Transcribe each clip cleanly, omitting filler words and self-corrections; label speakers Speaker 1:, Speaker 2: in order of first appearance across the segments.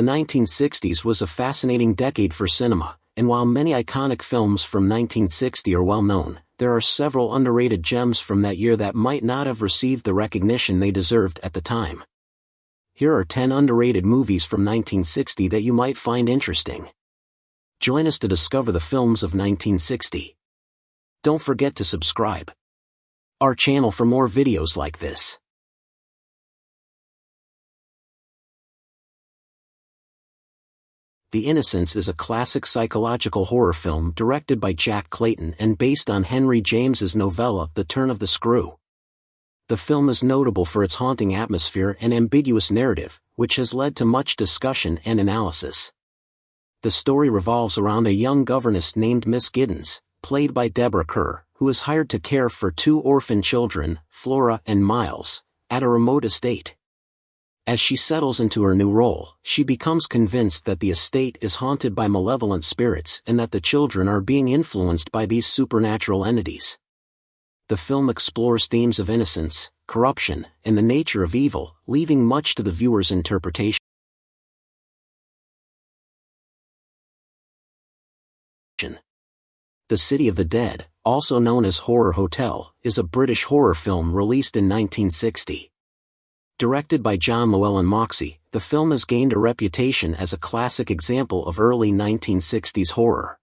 Speaker 1: The 1960s was a fascinating decade for cinema, and while many iconic films from 1960 are well known, there are several underrated gems from that year that might not have received the recognition they deserved at the time. Here are 10 underrated movies from 1960 that you might find interesting. Join us to discover the films of 1960. Don't forget to subscribe our channel for more videos like this. The Innocence is a classic psychological horror film directed by Jack Clayton and based on Henry James's novella The Turn of the Screw. The film is notable for its haunting atmosphere and ambiguous narrative, which has led to much discussion and analysis. The story revolves around a young governess named Miss Giddens, played by Deborah Kerr, who is hired to care for 2 orphan children, Flora and Miles, at a remote estate. As she settles into her new role, she becomes convinced that the estate is haunted by malevolent spirits and that the children are being influenced by these supernatural entities. The film explores themes of innocence, corruption, and the nature of evil, leaving much to the viewer's interpretation. The City of the Dead, also known as Horror Hotel, is a British horror film released in 1960. Directed by John Llewellyn Moxey, the film has gained a reputation as a classic example of early 1960s horror.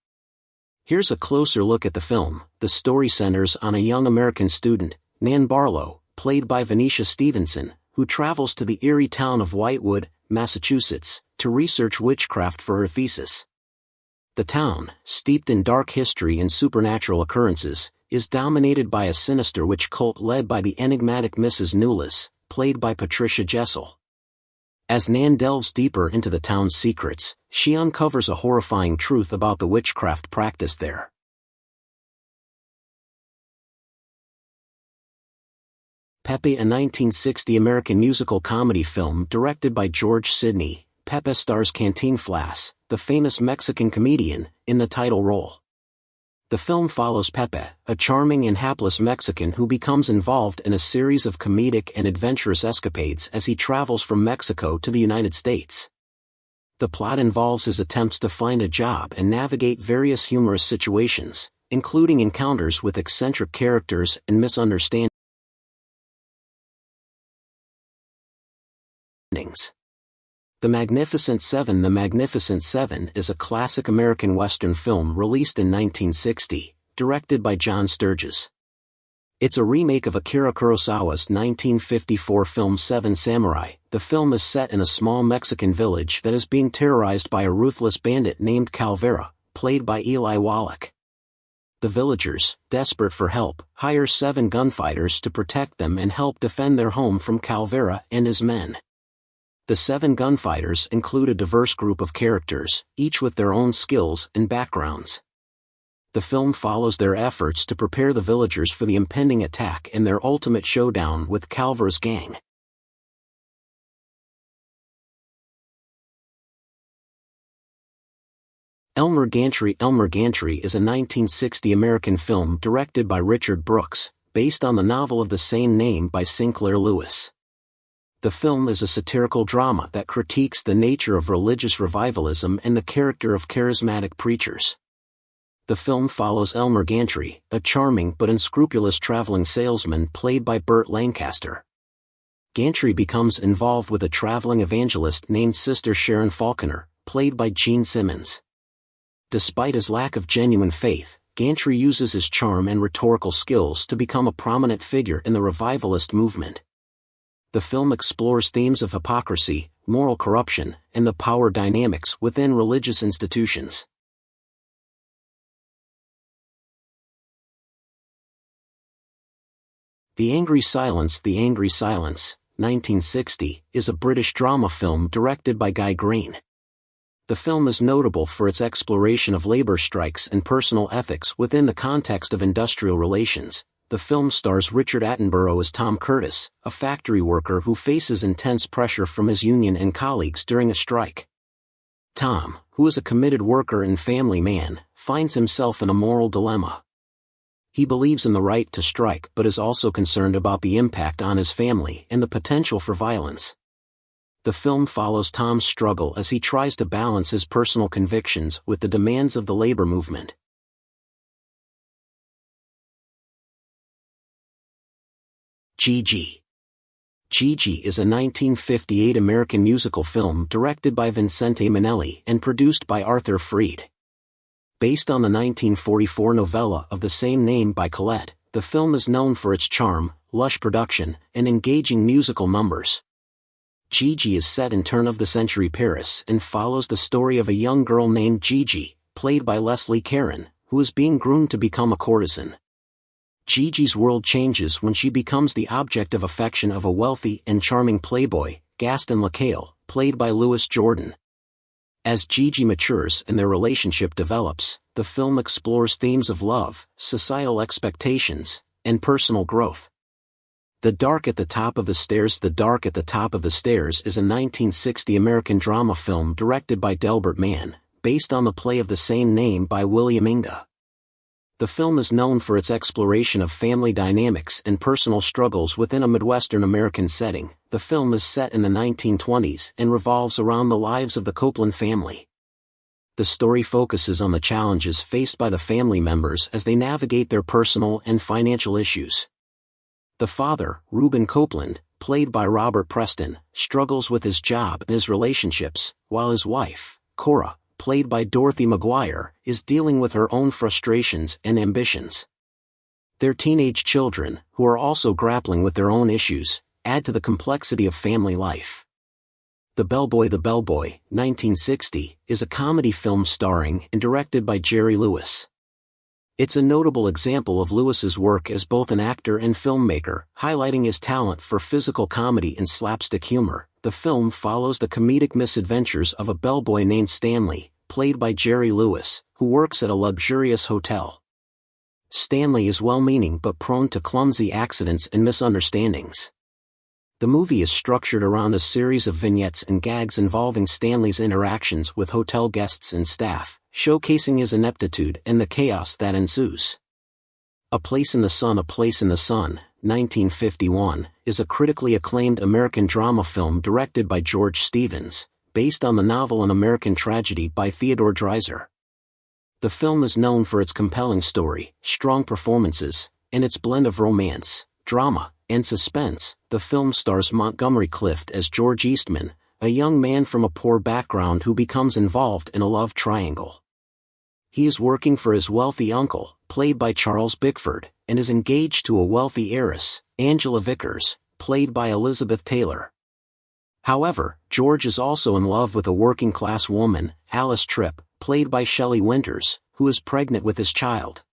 Speaker 1: Here's a closer look at the film. The story centers on a young American student, Nan Barlow, played by Venetia Stevenson, who travels to the eerie town of Whitewood, Massachusetts, to research witchcraft for her thesis. The town, steeped in dark history and supernatural occurrences, is dominated by a sinister witch cult led by the enigmatic Mrs. Newless, played by Patricia Jessel. As Nan delves deeper into the town's secrets, she uncovers a horrifying truth about the witchcraft practiced there. Pepe, a 1960 American musical comedy film directed by George Sidney. Pepe stars Cantinflas, the famous Mexican comedian, in the title role. The film follows Pepe, a charming and hapless Mexican who becomes involved in a series of comedic and adventurous escapades as he travels from Mexico to the United States. The plot involves his attempts to find a job and navigate various humorous situations, including encounters with eccentric characters and misunderstandings. The Magnificent Seven. The Magnificent Seven is a classic American Western film released in 1960, directed by John Sturges. It's a remake of Akira Kurosawa's 1954 film Seven Samurai. The film is set in a small Mexican village that is being terrorized by a ruthless bandit named Calvera, played by Eli Wallach. The villagers, desperate for help, hire 7 gunfighters to protect them and help defend their home from Calvera and his men. The 7 gunfighters include a diverse group of characters, each with their own skills and backgrounds. The film follows their efforts to prepare the villagers for the impending attack and their ultimate showdown with Calvera's gang. Elmer Gantry. Elmer Gantry is a 1960 American film directed by Richard Brooks, based on the novel of the same name by Sinclair Lewis. The film is a satirical drama that critiques the nature of religious revivalism and the character of charismatic preachers. The film follows Elmer Gantry, a charming but unscrupulous traveling salesman played by Burt Lancaster. Gantry becomes involved with a traveling evangelist named Sister Sharon Falconer, played by Gene Simmons. Despite his lack of genuine faith, Gantry uses his charm and rhetorical skills to become a prominent figure in the revivalist movement. The film explores themes of hypocrisy, moral corruption, and the power dynamics within religious institutions. The Angry Silence. The Angry Silence, 1960, is a British drama film directed by Guy Green. The film is notable for its exploration of labor strikes and personal ethics within the context of industrial relations. The film stars Richard Attenborough as Tom Curtis, a factory worker who faces intense pressure from his union and colleagues during a strike. Tom, who is a committed worker and family man, finds himself in a moral dilemma. He believes in the right to strike but is also concerned about the impact on his family and the potential for violence. The film follows Tom's struggle as he tries to balance his personal convictions with the demands of the labor movement. Gigi. Gigi is a 1958 American musical film directed by Vincente Minnelli and produced by Arthur Freed. Based on the 1944 novella of the same name by Colette, the film is known for its charm, lush production, and engaging musical numbers. Gigi is set in turn-of-the-century Paris and follows the story of a young girl named Gigi, played by Leslie Caron, who is being groomed to become a courtesan. Gigi's world changes when she becomes the object of affection of a wealthy and charming playboy, Gaston Lacaille, played by Louis Jordan. As Gigi matures and their relationship develops, the film explores themes of love, societal expectations, and personal growth. The Dark at the Top of the Stairs. The Dark at the Top of the Stairs is a 1960 American drama film directed by Delbert Mann, based on the play of the same name by William Inge. The film is known for its exploration of family dynamics and personal struggles within a Midwestern American setting. The film is set in the 1920s and revolves around the lives of the Copeland family. The story focuses on the challenges faced by the family members as they navigate their personal and financial issues. The father, Reuben Copeland, played by Robert Preston, struggles with his job and his relationships, while his wife, Cora, played by Dorothy McGuire, is dealing with her own frustrations and ambitions. Their teenage children, who are also grappling with their own issues, add to the complexity of family life. The Bellboy, 1960, is a comedy film starring and directed by Jerry Lewis. It's a notable example of Lewis's work as both an actor and filmmaker, highlighting his talent for physical comedy and slapstick humor. The film follows the comedic misadventures of a bellboy named Stanley, played by Jerry Lewis, who works at a luxurious hotel. Stanley is well-meaning but prone to clumsy accidents and misunderstandings. The movie is structured around a series of vignettes and gags involving Stanley's interactions with hotel guests and staff, showcasing his ineptitude and the chaos that ensues. A Place in the Sun, 1951, is a critically acclaimed American drama film directed by George Stevens, based on the novel An American Tragedy by Theodore Dreiser. The film is known for its compelling story, strong performances, and its blend of romance, drama, and suspense. The film stars Montgomery Clift as George Eastman, a young man from a poor background who becomes involved in a love triangle. He is working for his wealthy uncle, played by Charles Bickford, and is engaged to a wealthy heiress, Angela Vickers, played by Elizabeth Taylor. However, George is also in love with a working-class woman, Alice Tripp, played by Shelley Winters, who is pregnant with his child.